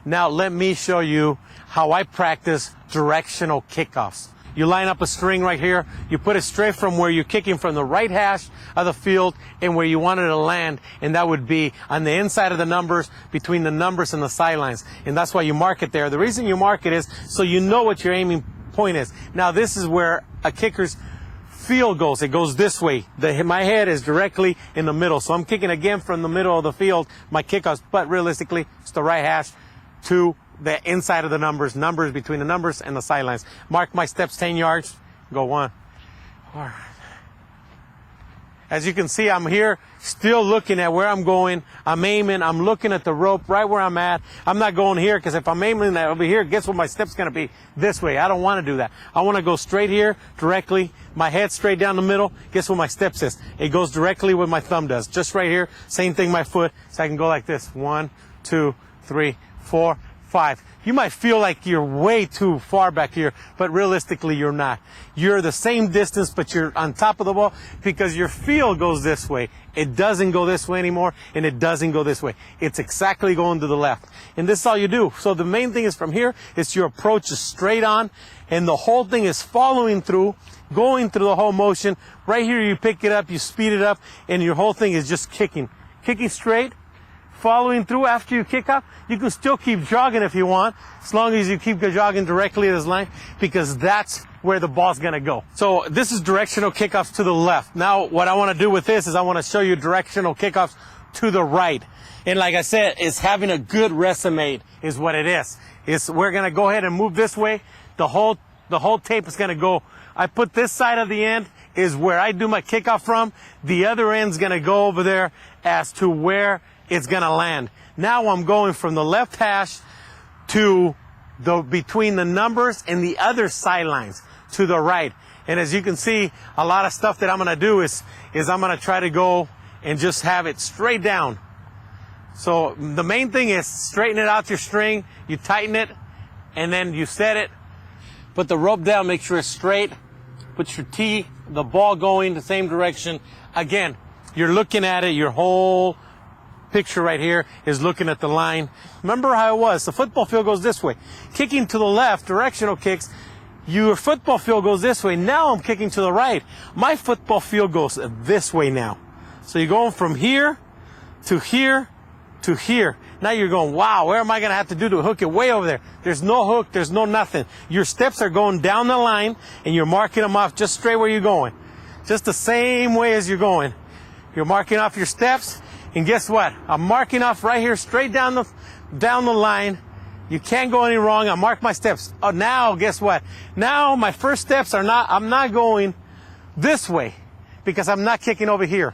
Now let me show you how I practice directional kickoffs. You line up a string right here, you put it straight from where you're kicking from the right hash of the field and where you want it to land, and that would be on the inside of the numbers, between the numbers and the sidelines. And that's why you mark it there. The reason you mark it is so you know what your aiming point is. Now this is where a kicker's field goes. It goes this way. My head is directly in the middle. So I'm kicking again from the middle of the field, my kickoffs, but realistically, it's the right hash to the inside of the numbers between the numbers and the sidelines. Mark my steps 10 yards, go 1. All right. As you can see, I'm here still looking at where I'm going. I'm aiming, I'm looking at the rope right where I'm at. I'm not going here because if I'm aiming over here, guess what my step's going to be? This way. I don't want to do that. I want to go straight here, directly, my head straight down the middle. Guess what my steps is? It goes directly where my thumb does. Just right here, same thing my foot. So I can go like this. 1, 2, 3, 4, 5. You might feel like you're way too far back here, but realistically you're not. You're the same distance, but you're on top of the ball because your field goes this way. It doesn't go this way anymore, and it doesn't go this way. It's exactly going to the left. And this is all you do. So the main thing is from here, it's your approach is straight on, and the whole thing is following through, going through the whole motion. Right here you pick it up, you speed it up, and your whole thing is just kicking. Kicking straight, following through after you kick up. You can still keep jogging if you want, as long as you keep jogging directly to this line, because that's where the ball's gonna go. So this is directional kickoffs to the left. Now what I wanna do with this is I wanna show you directional kickoffs to the right. And like I said, it's having a good resume is what it is. We're gonna go ahead and move this way. The whole tape is gonna go. I put this side of the end is where I do my kickoff from. The other end's gonna go over there as to where it's gonna land. Now I'm going from the left hash to between the numbers and the other sidelines to the right. And as you can see, a lot of stuff that I'm gonna do is I'm gonna try to go and just have it straight down. So the main thing is straighten it out your string, you tighten it, and then you set it. Put the rope down, make sure it's straight. Put your tee, the ball going the same direction. Again, you're looking at it, your whole picture right here is looking at the line. Remember how it was. The football field goes this way. Kicking to the left, directional kicks, your football field goes this way. Now I'm kicking to the right. My football field goes this way now. So you're going from here to here to here. Now you're going, wow, where am I going to have to do to hook it way over there? There's no hook, there's no nothing. Your steps are going down the line and you're marking them off just straight where you're going. Just the same way as you're going. You're marking off your steps. And guess what? I'm marking off right here, straight down the line. You can't go any wrong. I mark my steps. Oh, now guess what? Now my first steps I'm not going this way because I'm not kicking over here.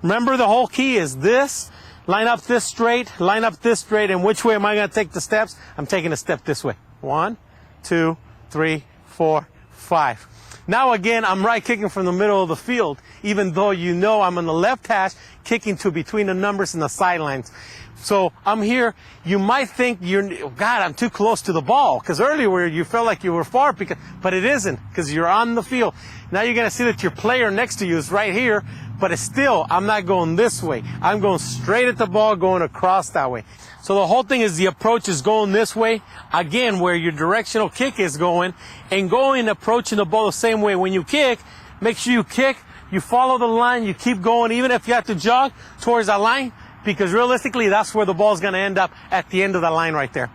Remember, the whole key is this. Line up this straight, and which way am I going to take the steps? I'm taking a step this way. 1, 2, 3, 4, 5. Now again, I'm right kicking from the middle of the field, even though you know I'm on the left hash, kicking to between the numbers and the sidelines. So I'm here. You might think God, I'm too close to the ball, because earlier you felt like you were far, but it isn't, because you're on the field. Now you're going to see that your player next to you is right here, but it's still, I'm not going this way. I'm going straight at the ball, going across that way. So the whole thing is the approach is going this way, again, where your directional kick is going, and approaching the ball the same way. When you kick, make sure you kick, you follow the line, you keep going, even if you have to jog towards that line, because realistically, that's where the ball's going to end up at the end of the line right there.